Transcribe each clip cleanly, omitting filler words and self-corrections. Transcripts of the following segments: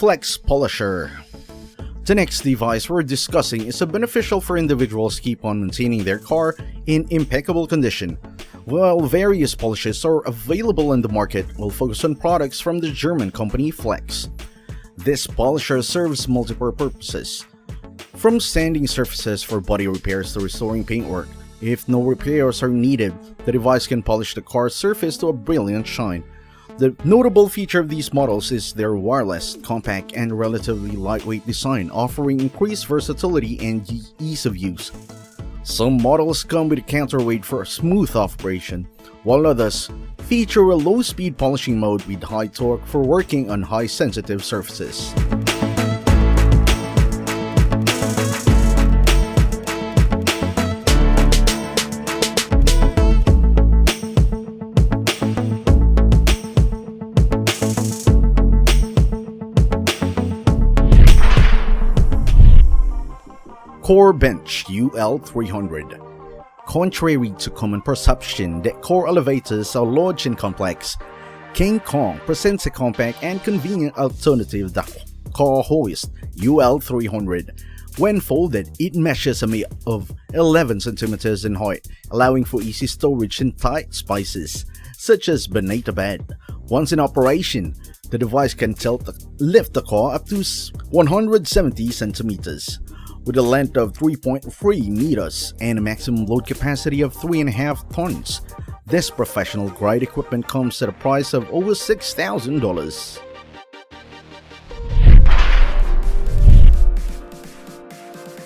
MAGflex Polisher. The next device we're discussing is beneficial for individuals who keep on maintaining their car in impeccable condition. While various polishes are available in the market, we'll focus on products from the German company Flex. This polisher serves multiple purposes, from sanding surfaces for body repairs to restoring paintwork. If no repairs are needed, the device can polish the car's surface to a brilliant shine. The notable feature of these models is their wireless, compact, and relatively lightweight design, offering increased versatility and ease of use. Some models come with a counterweight for smooth operation, while others feature a low-speed polishing mode with high torque for working on high-sensitive surfaces. Core Bench UL300. Contrary to common perception that core elevators are large and complex, King Kong presents a compact and convenient alternative, the core Hoist UL300. When folded, it measures a mere of 11 cm in height, allowing for easy storage in tight spaces, such as beneath a bed. Once in operation, the device can lift the car up to 170 cm. With a length of 3.3 meters and a maximum load capacity of 3.5 tons. This professional-grade equipment comes at a price of over $6,000.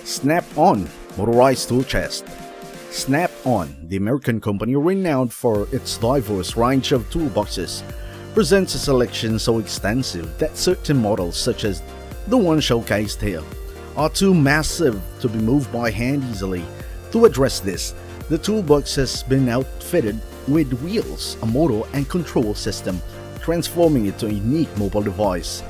Snap-on Motorized Tool Chest. Snap-on, the American company renowned for its diverse range of toolboxes, presents a selection so extensive that certain models, such as the one showcased here, are too massive to be moved by hand easily. To address this, the toolbox has been outfitted with wheels, a motor, and control system, transforming it to a unique mobile device.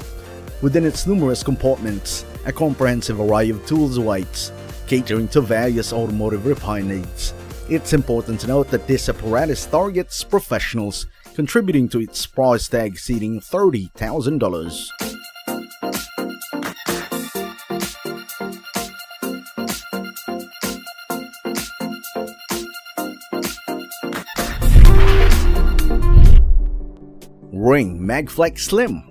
Within its numerous compartments, a comprehensive array of tools awaits, catering to various automotive repair needs. It's important to note that this apparatus targets professionals, contributing to its price tag exceeding $30,000. Ring MAGflex Slim.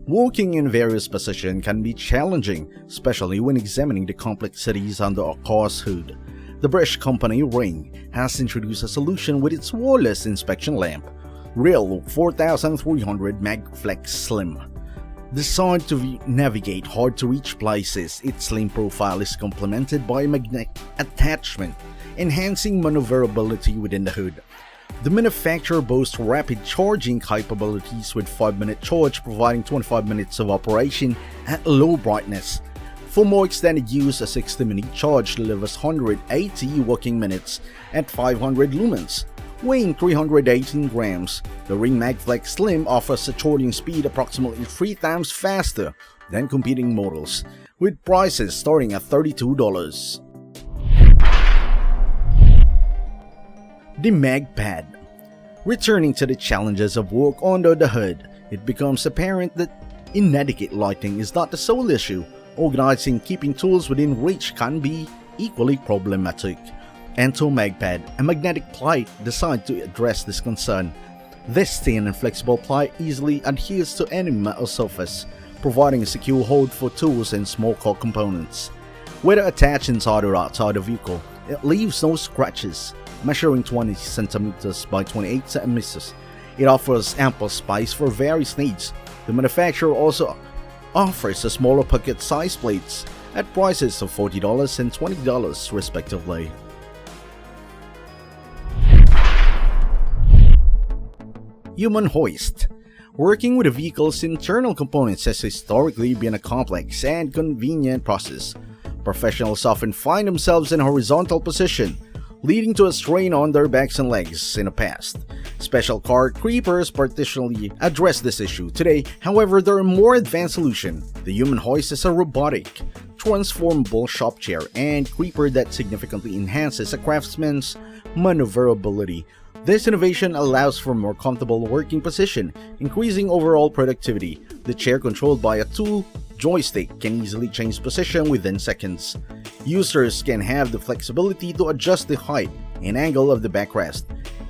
Walking in various positions can be challenging, especially when examining the complexities under a car's hood. The British company Ring has introduced a solution with its wireless inspection lamp, Real 4300 MAGflex Slim. Designed to navigate hard-to-reach places, its slim profile is complemented by a magnetic attachment, enhancing maneuverability within the hood. The manufacturer boasts rapid charging capabilities with 5-minute charge, providing 25 minutes of operation at low brightness. For more extended use, a 60-minute charge delivers 180 working minutes at 500 lumens. Weighing 318 grams, the Ring MAGflex Slim offers a charging speed approximately 3 times faster than competing models, with prices starting at $32. The MAGPad. Returning to the challenges of work under the hood, it becomes apparent that inadequate lighting is not the sole issue. Organizing keeping tools within reach can be equally problematic. Enter MAGPad, a magnetic plate designed to address this concern. This thin and flexible plate easily adheres to any metal surface, providing a secure hold for tools and small car components. Whether attached inside or outside the vehicle, it leaves no scratches. Measuring 20 cm by 28 cm, it offers ample space for various needs. The manufacturer also offers a smaller pocket size plates at prices of $40 and $20 respectively. Human Hoist. Working with a vehicle's internal components has historically been a complex and convenient process. Professionals often find themselves in a horizontal position, leading to a strain on their backs and legs in the past. Special car creepers partially address this issue. Today, however, there are more advanced solutions. The Human Hoist is a robotic, transformable shop chair and creeper that significantly enhances a craftsman's maneuverability. This innovation allows for more comfortable working position, increasing overall productivity. The chair, controlled by a joystick, can easily change position within seconds. Users can have the flexibility to adjust the height and angle of the backrest,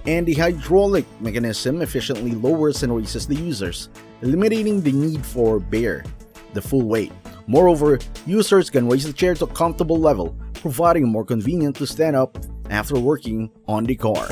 and the hydraulic mechanism efficiently lowers and raises the users, eliminating the need for bear the full weight. Moreover, users can raise the chair to a comfortable level, providing more convenient to stand up after working on the car.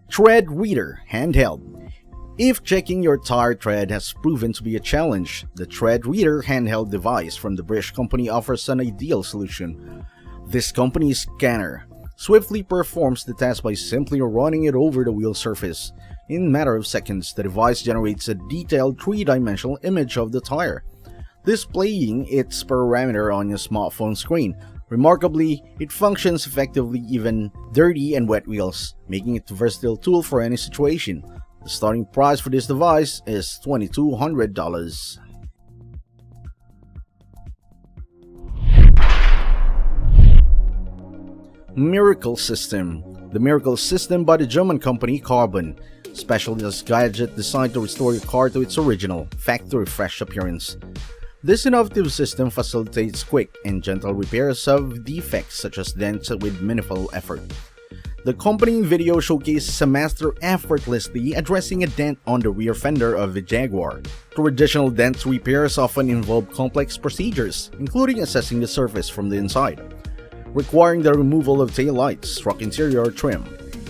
TREADREADER handheld. If checking your tire tread has proven to be a challenge, the TREADREADER handheld device from the British company offers an ideal solution. This company's scanner swiftly performs the task by simply running it over the wheel surface. In a matter of seconds, the device generates a detailed three-dimensional image of the tire, displaying its parameter on your smartphone screen. Remarkably, it functions effectively even dirty and wet wheels, making it a versatile tool for any situation. The starting price for this device is $2,200. Miracle System. The Miracle System by the German company Carbon, specialist gadget designed to restore your car to its original, factory-fresh appearance. This innovative system facilitates quick and gentle repairs of defects such as dents with minimal effort. The accompanying video showcases a master effortlessly addressing a dent on the rear fender of the Jaguar. Traditional dent repairs often involve complex procedures, including assessing the surface from the inside, requiring the removal of taillights, truck interior trim,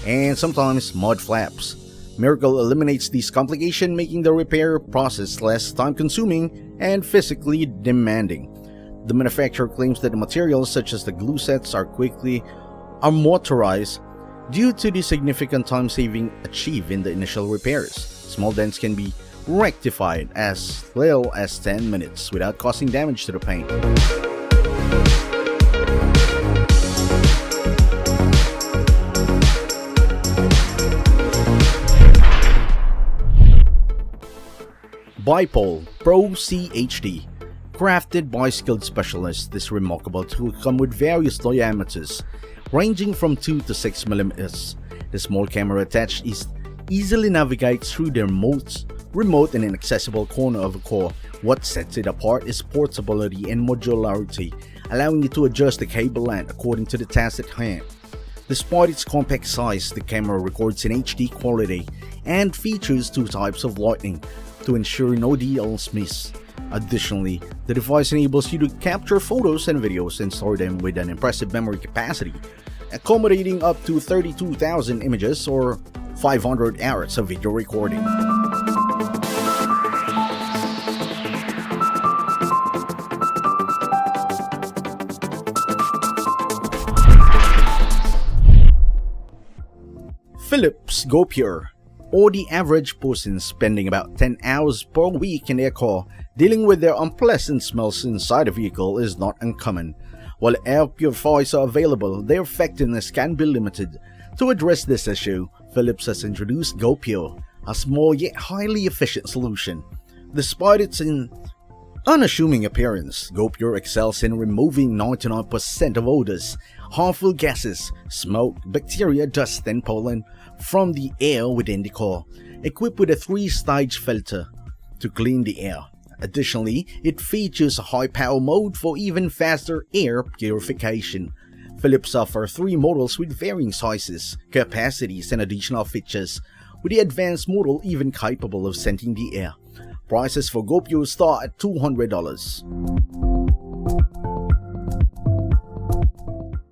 and sometimes mud flaps. Miracle eliminates these complications, making the repair process less time-consuming and physically demanding. The manufacturer claims that the materials such as the glue sets are motorized due to the significant time saving achieved in the initial repairs. Small dents can be rectified as little as 10 minutes without causing damage to the paint. BIPOL Pro CHD. Crafted by skilled specialists, this remarkable tool comes with various diameters, ranging from 2 to 6 mm. The small camera attached easily navigates through the remote and inaccessible corner of the core. What sets it apart is portability and modularity, allowing you to adjust the cable length according to the task at hand. Despite its compact size, the camera records in HD quality and features 2 types of lighting to ensure no details miss. Additionally, the device enables you to capture photos and videos and store them with an impressive memory capacity, accommodating up to 32,000 images or 500 hours of video recording. Philips GoPure, or the average person spending about 10 hours per week in their car dealing with their unpleasant smells inside a vehicle is not uncommon. While air purifiers are available, their effectiveness can be limited. To address this issue, Philips has introduced GoPure, a small yet highly efficient solution. Despite its unassuming appearance, GoPure excels in removing 99% of odors, harmful gases, smoke, bacteria, dust, and pollen from the air within the car, equipped with a 3-stage filter to clean the air. Additionally, it features a high-power mode for even faster air purification. Philips offers 3 models with varying sizes, capacities, and additional features, with the advanced model even capable of scenting the air. Prices for GoPure start at $200.